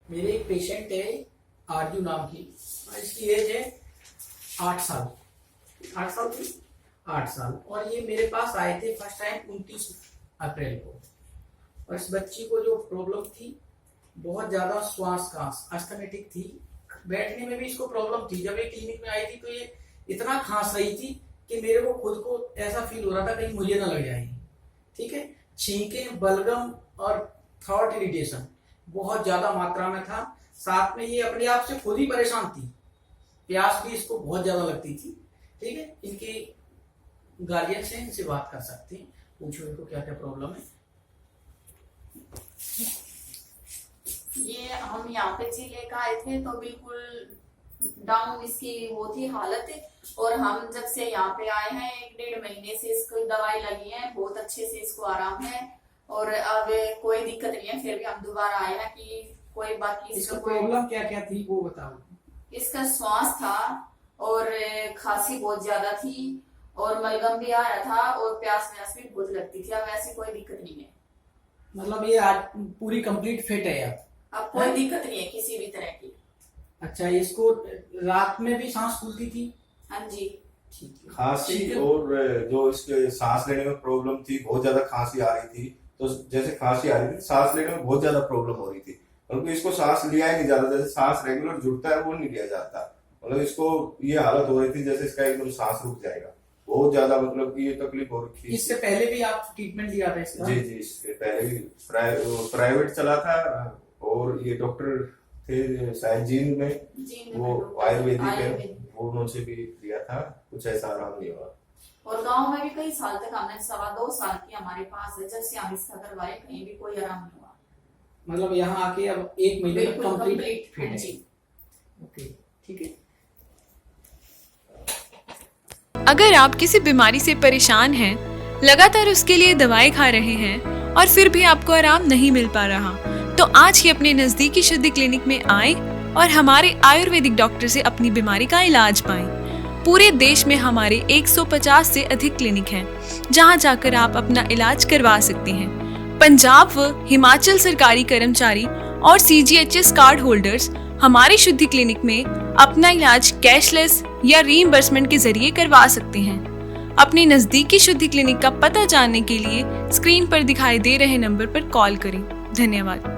मेरे एक पेशेंट है आरजू नाम की। इसकी एज है 8 साल। 8 साल की 8 साल। और ये मेरे पास आए थे फर्स्ट टाइम 29 अप्रैल को। और इस बच्ची को जो प्रॉब्लम थी, बहुत ज्यादा श्वास कांस अस्थमेटिक थी। बैठने में भी इसको प्रॉब्लम थी। जब ये क्लिनिक में आई थी तो ये इतना खांस रही थी कि मेरे को खुद को ऐसा फील हो रहा था कहीं मुझे ना लग जाएगी। ठीक है, छींकें, बलगम और थ्रोट इरिटेशन बहुत ज्यादा मात्रा में था। साथ में ये अपने आप से खुद ही परेशान थी। प्यास भी इसको बहुत ज्यादा लगती थी। ठीक है, इनके गार्जियन से इनसे बात कर सकते हैं, पूछो इनको क्या क्या प्रॉब्लम है। ये हम यहाँ पे जी लेकर आए थे तो बिल्कुल डाउन इसकी वो थी हालत। और हम जब से यहाँ पे आए हैं 1-1.5 महीने से इसको दवाई लगी है, बहुत अच्छे से इसको आराम है और अब कोई दिक्कत नहीं है। फिर भी हम दोबारा आए हैं कि कोई बाकी इसका प्रॉब्लम क्या क्या थी वो बताओ। इसका श्वास था और खांसी बहुत ज्यादा थी और मलगम भी आ रहा था और प्यास भी बहुत लगती थी। अब ऐसी कोई दिक्कत नहीं है। मतलब ये आज पूरी कंप्लीट फिट है अब कोई दिक्कत नहीं है किसी भी तरह की। अच्छा, इसको रात में भी सांस फूलती थी? हाँ जी। खांसी और जो इसके सांस लेने में प्रॉब्लम थी, बहुत ज्यादा खांसी आ रही थी। तो जैसे खांसी आ रही थी, सांस लेने में बहुत ज्यादा प्रॉब्लम हो रही थी। मतलब इसको सांस लिया ही नहीं जाता, जैसे सांस रेगुलर जुड़ता है वो नहीं लिया जाता। मतलब इसको ये हालत हो रही थी जैसे इसका एकदम सांस रुक जाएगा। बहुत ज्यादा मतलब कि ये तकलीफ हो रही थी। इससे पहले भी आप ट्रीटमेंट लिया था इसका? जी, इससे पहले भी प्राइवेट चला था और ये डॉक्टर थे शायद जींद में, वो आयुर्वेदिक है, वो उनसे भी लिया था, कुछ ऐसा आराम नहीं हुआ। और गांव में भी कई साल तक हमने 2.25 साल की हमारे पास है, जब से हम इसका करवाए कहीं भी कोई आराम नहीं हुआ। मतलब यहाँ आके अब 1 महीने में कंप्लीट फिट है। ओके, ठीक है। अगर आप किसी बीमारी से परेशान हैं, लगातार उसके लिए दवाएं खा रहे हैं और फिर भी आपको आराम नहीं मिल पा रहा, तो आज ही अपने नजदीकी शुद्धि क्लिनिक में आएं और हमारे आयुर्वेदिक डॉक्टर से अपनी बीमारी का इलाज पाएं। पूरे देश में हमारे 150 से अधिक क्लिनिक हैं, जहां जाकर आप अपना इलाज करवा सकते हैं। पंजाब व हिमाचल सरकारी कर्मचारी और CGHS कार्ड होल्डर्स हमारे शुद्धि क्लिनिक में अपना इलाज कैशलेस या रीइंबर्समेंट के जरिए करवा सकते हैं। अपने नजदीकी शुद्धि क्लिनिक का पता जानने के लिए स्क्रीन पर दिखाई दे रहे नंबर पर कॉल करें। धन्यवाद।